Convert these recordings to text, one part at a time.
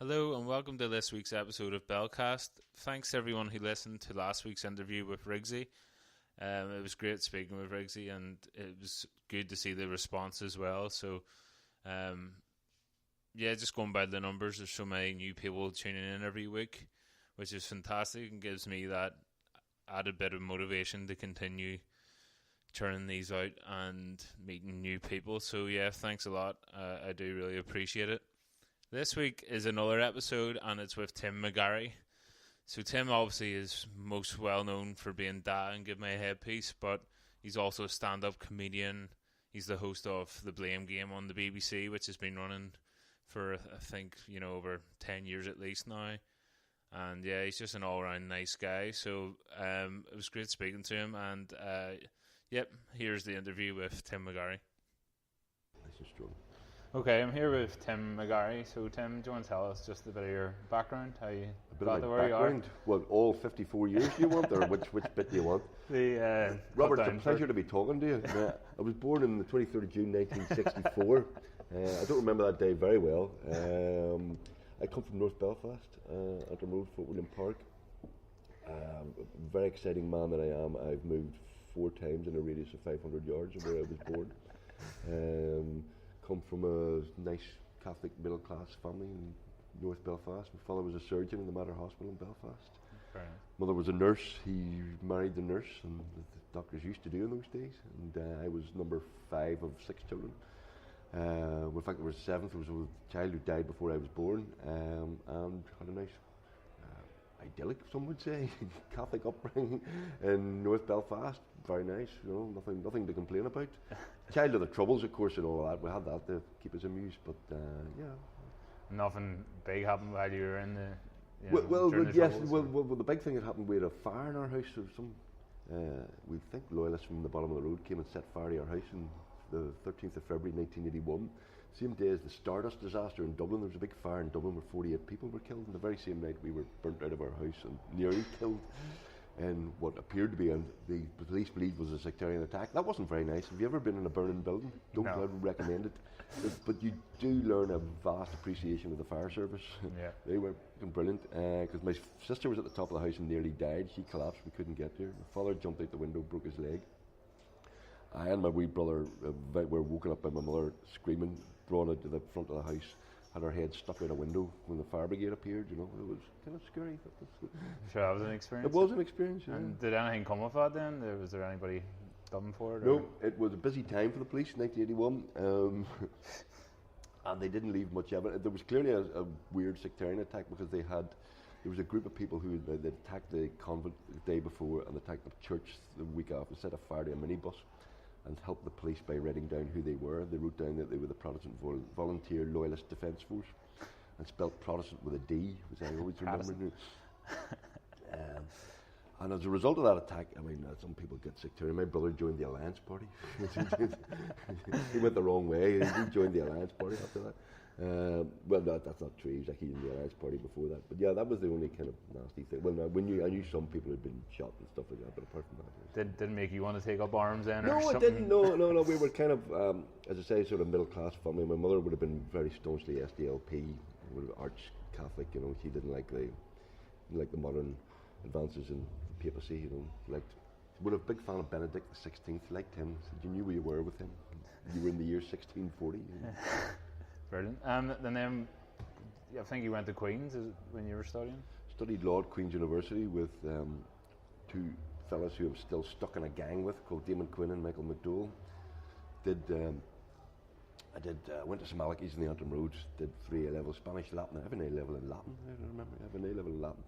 Hello and welcome to this week's episode of Belcast. Thanks to everyone who listened to last week's interview with Riggsy. It was great speaking with Riggsy and it was good to see the response as well. So, just going by the numbers, there's so many new people tuning in every week, which is fantastic and gives me that added bit of motivation to continue turning these out and meeting new people. So thanks a lot. I do really appreciate it. This week is another episode and it's with Tim-mcgarry. So Tim obviously is most well known for being Dad and Give Me a Headpiece, but he's also a stand-up comedian. He's the host of The Blame Game on the BBC, which has been running for, I think, over 10 years at least now. And he's just an all-around nice guy. So it was great speaking to him. And here's the interview with Tim-mcgarry. Nice and strong. Okay, I'm here with Tim-mcgarry. So, Tim, do you want to tell us just a bit of your background? How you got to where you are? What, all 54 years you want, or which bit do you want? Robert, it's a pleasure to be talking to you. I was born on the 23rd of June 1964. I don't remember that day very well. I come from North Belfast, at Road, Fort William Park. Very exciting man that I am. I've moved 4 times in a radius of 500 yards of where I was born. Come from a nice Catholic middle class family in North Belfast. My father was a surgeon in the Mater Hospital in Belfast. Right. Mother was a nurse. He married the nurse, and the doctors used to do in those days. And I was number 5 of 6 children. In fact, there was 7th. There was a child who died before I was born, and had a nice, idyllic, some would say, Catholic upbringing in North Belfast. Very nice, nothing to complain about. Child of the Troubles, of course, and all that. We had that to keep us amused, but Nothing big happened while you were in the. The big thing that happened, we had a fire in our house. There was some, we think, loyalists from the bottom of the road came and set fire to our house on the 13th of February 1981. Same day as the Stardust disaster in Dublin. There was a big fire in Dublin where 48 people were killed, and the very same night we were burnt out of our house and nearly killed in what appeared to be, and the police believed was a sectarian attack. That wasn't very nice. Have you ever been in a burning building? Don't No. I would recommend it. But you do learn a vast appreciation of the fire service. Yeah. They were brilliant, because my sister was at the top of the house and nearly died. She collapsed, we couldn't get to her. My father jumped out the window, broke his leg. I and my wee brother were woken up by my mother screaming, drawn out to the front of the house, had our heads stuck out a window when the fire brigade appeared. It was kind of scary. Sure, that was an experience. It was an experience, yeah. And did anything come of that then? Was there anybody done for it? No, it was a busy time for the police in 1981, and they didn't leave much evidence. There was clearly a weird sectarian attack because there was a group of people who they attacked the convent the day before and attacked the church the week after, set a fire to a minibus, and helped the police by writing down who they were. They wrote down that they were the Protestant Volunteer Loyalist Defence Force, and spelt Protestant with a D, which I always remember. And as a result of that attack, some people get sectarian. My brother joined the Alliance Party. He went the wrong way. He joined the Alliance Party after that. That's not true. He was actually in the Alliance Party before that. But yeah, that was the only kind of nasty thing. Well, I knew some people had been shot and stuff like that, but apart from that, didn't make you want to take up arms then? No, or it didn't. No. We were kind of, as I say, sort of middle class family. My mother would have been very staunchly SDLP, arch Catholic. She didn't like the modern advances in the papacy. Would have been a big fan of Benedict XVI. Liked him. You knew where you were with him. You were in the year 1640. Brilliant. And then I think you went to Queen's when you were studying? Studied law at Queen's University with 2 fellas who I'm still stuck in a gang with, called Damon Quinn and Michael McDowell. Went to St Malachy's in the Antrim Road, did 3 A-level Spanish, Latin. I have an A-level in Latin, I remember. I have an A-level in Latin.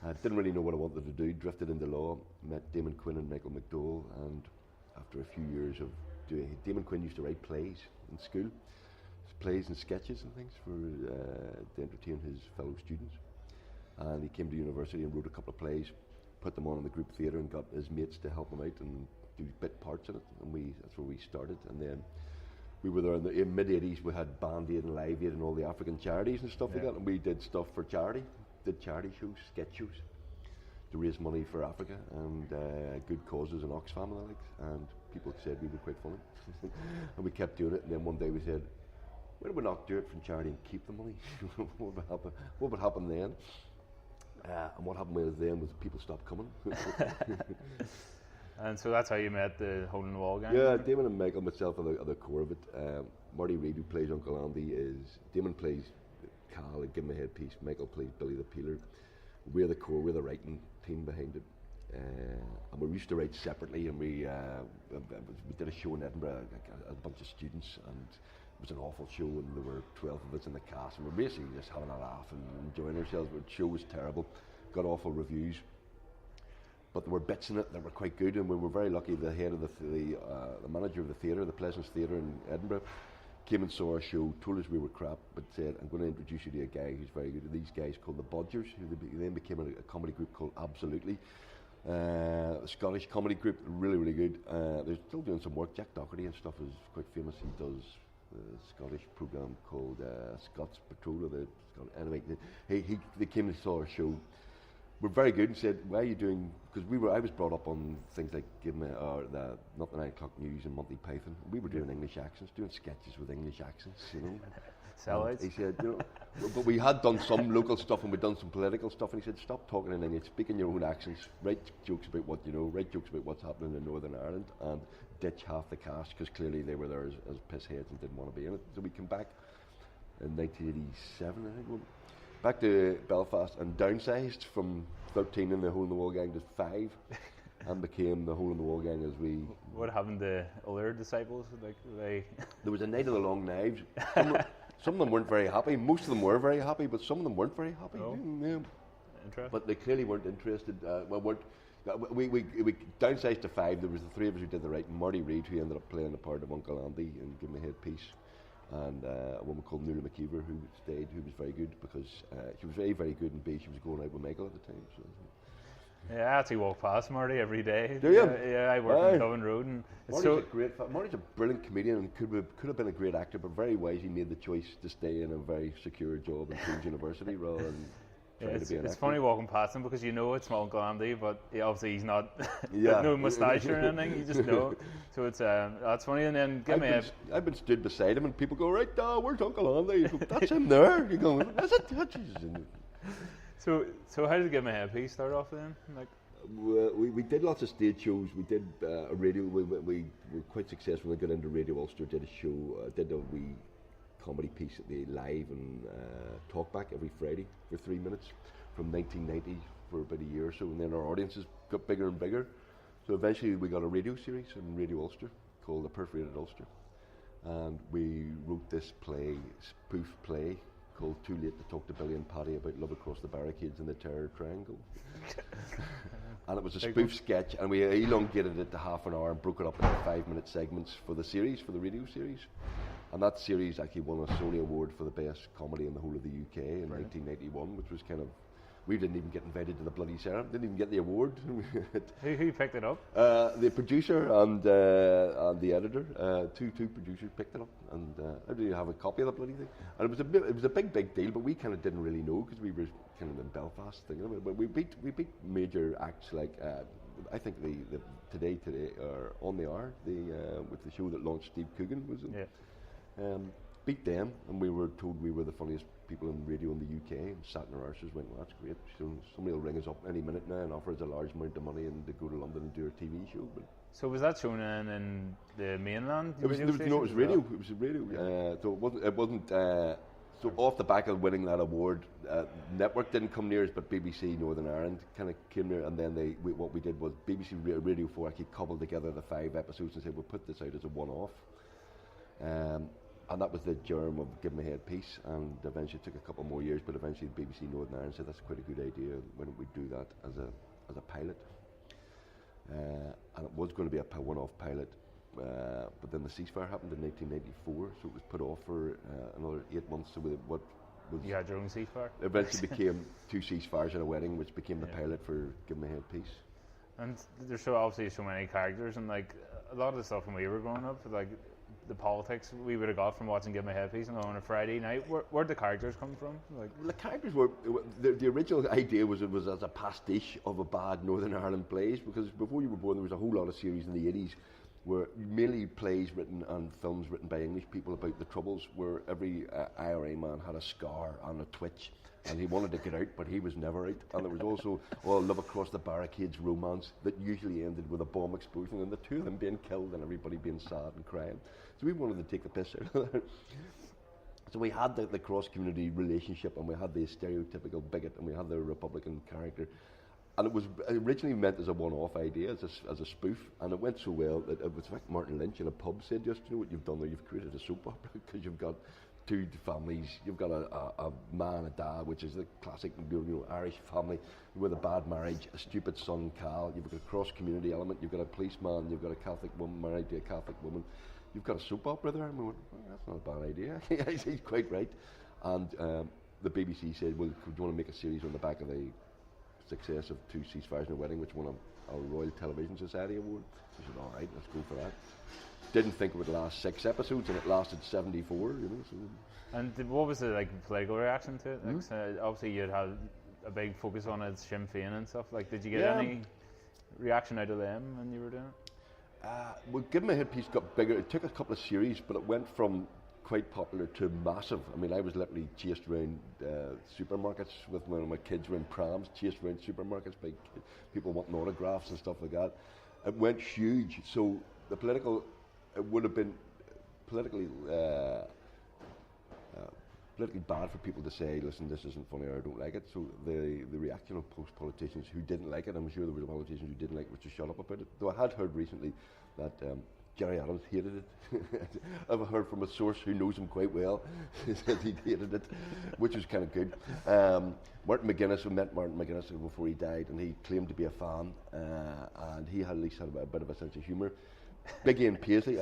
I didn't really know what I wanted to do, drifted into law, met Damon Quinn and Michael McDowell, and after a few years of doing, Damon Quinn used to write plays in school, plays and sketches and things to entertain his fellow students. And he came to university and wrote a couple of plays, put them on in the group theatre, and got his mates to help him out and do bit parts in it. And that's where we started. And then we were there in mid-80s. We had Band Aid and Live Aid and all the African charities and stuff like that. And we did stuff for charity. Did charity shows, sketch shows, to raise money for Africa and good causes in Oxfam and the likes. And people said we were quite funny. And we kept doing it. And then one day we said, why do we not do it from charity and keep the money? What would happen then? And what happened with then was people stopped coming. And so that's how you met the Hole in the Wall gang? Yeah, Damon and Michael, myself are the core of it. Marty Reid, who plays Uncle Andy, Damon plays Cal and Give Me a Headpiece. Michael plays Billy the Peeler. We're the core, we're the writing team behind it. And we used to write separately, and we did a show in Edinburgh, a bunch of students, and it was an awful show, and there were 12 of us in the cast, and we were basically just having a laugh and enjoying ourselves. The show was terrible, got awful reviews, but there were bits in it that were quite good, and we were very lucky. The head of the manager of the theatre, the Pleasance Theatre in Edinburgh, came and saw our show, told us we were crap, but said, I'm going to introduce you to a guy who's very good. These guys called the Bodgers, who then became a comedy group called Absolutely. A Scottish comedy group, really, really good. They're still doing some work. Jack Doherty and stuff is quite famous. He does a Scottish programme called Scots Patrol. Anyway, they came and saw our show. We're very good and said, why are you doing, because I was brought up on things like Not the 9 O'Clock News and Monty Python. We were doing English accents, doing sketches with English accents, you know. Sellouts. He said, you know, but we had done some local stuff and we'd done some political stuff, and he said, stop talking in English, speak in your own accents, write jokes about what you know, write jokes about what's happening in Northern Ireland, and ditch half the cast, because clearly they were there as pissheads and didn't want to be in it. So we came back in 1987, I think, back to Belfast, and downsized from 13 in the Hole in the Wall gang to 5, and became the Hole in the Wall gang as we... What happened to other disciples? Like, There was a night of the long knives. Some of them weren't very happy. Most of them were very happy, but some of them weren't very happy. Oh. Yeah. Interesting. But they clearly weren't interested. We downsized to 5. There was the 3 of us who did the writing. Marty Reid, who ended up playing the part of Uncle Andy and Give Me a Headpiece, and a woman called Nuala McKeever, who stayed, who was very good, because she was very, very good, and B, she was going out with Michael at the time. So. Yeah, I actually walk past Marty every day. Do you? Yeah, I work on Dublin Road, and Marty's a brilliant comedian and could have been a great actor, but very wisely made the choice to stay in a very secure job in Queen's University rather than trying to be an actor. It's funny walking past him, because you know it's my Uncle Andy, but obviously he's not no moustache or anything. You just know. So it's that's funny. And then I've been stood beside him and people go, right, where's Uncle Andy? You go, that's him there. You go, is it? So how did Give Me a Headpiece start off then? Like, we did lots of stage shows. We did a radio. We were quite successful. We got into Radio Ulster. Did a show. Did a wee comedy piece at the Live and Talkback every Friday for 3 minutes from 1990 for about a year or so. And then our audiences got bigger and bigger. So eventually we got a radio series in Radio Ulster called The Perforated Ulster, and we wrote this spoof play called Too Late to Talk to Billy and Paddy about love across the barricades in the Terror Triangle. And it was a spoof sketch, and we elongated it to half an hour and broke it up into 5-minute segments for the radio series. And that series actually won a Sony Award for the best comedy in the whole of the UK in 1991, which was kind of... We didn't even get invited to the bloody ceremony, didn't even get the award. Who picked it up? The producer and the editor, two producers picked it up, and I didn't have a copy of the bloody thing. And it was a big deal, but we kind of didn't really know, because we were kind of in Belfast thinking about it. But we beat major acts like I think the Today or On the Hour, with the show that launched Steve Coogan was in. Yeah. Beat them, and we were told we were the funniest people in radio in the UK, and sat in our arses, went, well, that's great. So somebody will ring us up any minute now and offer us a large amount of money and to go to London and do a TV show. But so was that shown in the mainland? It was radio. It was radio. Yeah. So it wasn't. So off the back of winning that award, network didn't come near us, but BBC Northern Ireland kind of came near, and then what we did was BBC Radio 4 actually cobbled together the 5 episodes and said, we'll put this out as a one-off. And that was the germ of Give Me a Headpiece, and eventually it took a couple more years, but eventually BBC Northern Ireland said, that's quite a good idea, why don't we do that as a pilot? And it was going to be a one-off pilot, but then the ceasefire happened in 1994, so it was put off for another 8 months. So you had your own ceasefire? Eventually became 2 ceasefires and a wedding, which became the pilot for Give Me a Headpiece. And there's obviously so many characters, and like a lot of the stuff when we were growing up, like the politics we would have got from watching Give Me a Headpiece on a Friday night. Where'd the characters come from? Like, the characters were the original idea was it was as a pastiche of a bad Northern Ireland plays, because before you were born there was a whole lot of series in the 80s were mainly plays written and films written by English people about the Troubles, where every IRA man had a scar and a twitch, and he wanted to get out, but he was never out. And there was also Love Across the Barricades romance that usually ended with a bomb explosion and the two of them being killed and everybody being sad and crying. So we wanted to take the piss out of that. So we had the cross-community relationship, and we had the stereotypical bigot, and we had the Republican character. And it was originally meant as a one-off idea, as a spoof, and it went so well that it was like Martin Lynch in a pub said, just, you know what you've done there, you've created a soap opera, because you've got two families, you've got a man, a dad, which is the classic, you know, Irish family, with a bad marriage, a stupid son, Cal, you've got a cross-community element, you've got a policeman, you've got a Catholic woman married to a Catholic woman, you've got a soap opera there, and we went, well, that's not a bad idea. He's quite right. And the BBC said, well, do you want to make a series on the back of the success of Two Ceasefires and a Wedding, which won a Royal Television Society award? I said, all right, let's go for that. Didn't think it would last 6 episodes, and it lasted 74, you know. So. And what was the political reaction to it? Like, so obviously you'd had a big focus on it, Sinn Féin and stuff. Like, did you get any reaction out of them when you were doing it? Well, Give Me a Headpiece got bigger. It took a couple of series, but it went from quite popular to massive. I mean, I was literally chased around supermarkets with when my kids were in prams, chased around supermarkets by people wanting autographs and stuff like that. It went huge. So the political, it would have been politically bad for people to say, listen, this isn't funny or I don't like it. So the reaction of politicians who didn't like it, I'm sure there were politicians who didn't like it, was to shut up about it. Though I had heard recently that Gerry Adams hated it. I've heard from a source who knows him quite well, said he hated it, which was kind of good. Martin McGuinness, we met Martin McGuinness before he died, and he claimed to be a fan, and he had at least had a bit of a sense of humour. Biggie and Paisley,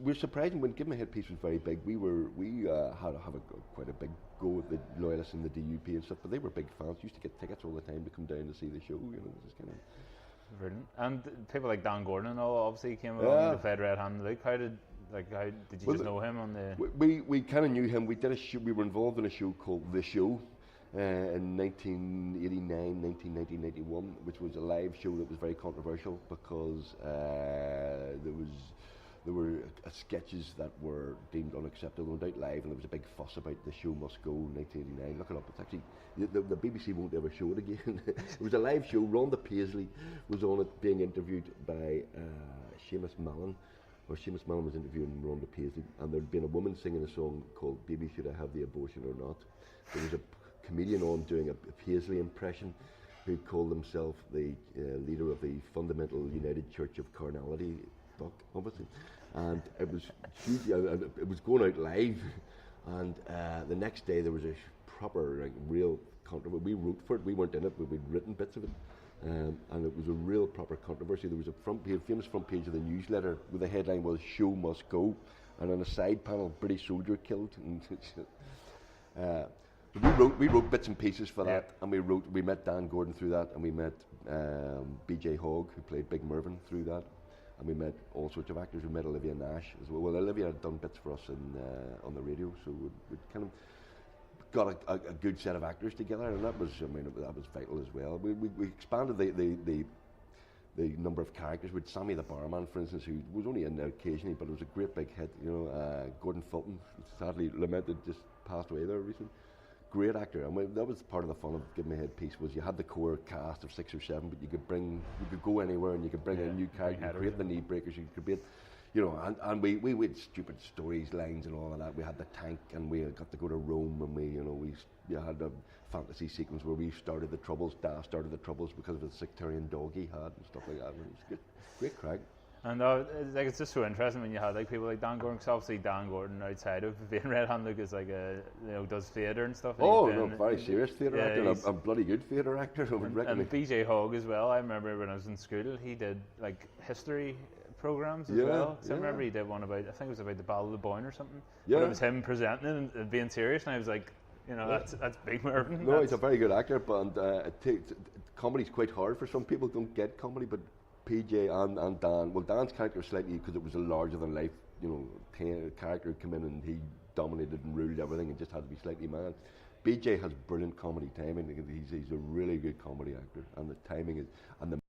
we're surprising when Give Me a Headpiece was very big. We had quite a big go with the loyalists in the DUP and stuff, but they were big fans. Used to get tickets all the time to come down to see the show. You know, it was kind of brilliant. And people like Dan Gordon and all obviously came along the Fed Red Hand Luke. How did you just know him on the? We kind of knew him. We did a show. We were involved in a show called The Show. In 1989, 1991, which was a live show that was very controversial because there were sketches that were deemed unacceptable, no doubt live, and there was a big fuss about The Show Must Go in 1989. Look it up, it's actually, the BBC won't ever show it again. It was a live show. Rhonda Paisley was on it being interviewed by Seamus Mallon, or Seamus Mallon was interviewing Rhonda Paisley, and there'd been a woman singing a song called Baby Should I Have the Abortion or Not. There was a comedian on doing a Paisley impression who called himself the leader of the Fundamental United Church of Carnality, obviously, and it was huge. It was going out live, and the next day there was a proper, real controversy. We wrote for it. We weren't in it, but we'd written bits of it, and it was a real proper controversy. There was a famous front page of the newsletter where the headline was "Show Must Go," and on a side panel, British soldier killed. And we wrote bits and pieces for that, and we met Dan Gordon through that, and we met BJ Hogg, who played Big Mervyn, through that, and we met all sorts of actors. We met Olivia Nash as well. Well, Olivia had done bits for us on the radio, so we kind of got a good set of actors together, and that was vital as well. We expanded the number of characters. With Sammy the barman, for instance, who was only in there occasionally, but it was a great big hit. You know, Gordon Fulton, sadly lamented, just passed away there recently. Great actor, and that was part of the fun of Give Me a Headpiece, was you had the core cast of 6 or 7, but you could go anywhere and you could bring a new character, create the knee breakers, you could create, you know, and we had stupid stories, lines, and all of that. We had the tank, and we got to go to Rome, and we had a fantasy sequence where we started the Troubles. Dad started the Troubles because of the sectarian dog he had and stuff like that. It was good, great crack. And it's just so interesting when you have people like Dan Gordon, because obviously Dan Gordon, outside of being Red Hand Luke, is does theatre and stuff. And very serious theatre actor, and a bloody good theatre actor. And BJ Hogg as well. I remember when I was in school, he did history programs as well. So I remember he did one about, I think it was about the Battle of the Boyne or something. Yeah. But it was him presenting and being serious, and I was like, that's Big Mervyn. No, he's a very good actor, but comedy's quite hard for some people. Don't get comedy, but PJ and Dan. Well, Dan's character was slightly, because it was a larger than life, character come in and he dominated and ruled everything and just had to be slightly mad. BJ has brilliant comedy timing. He's a really good comedy actor, and the timing is, and the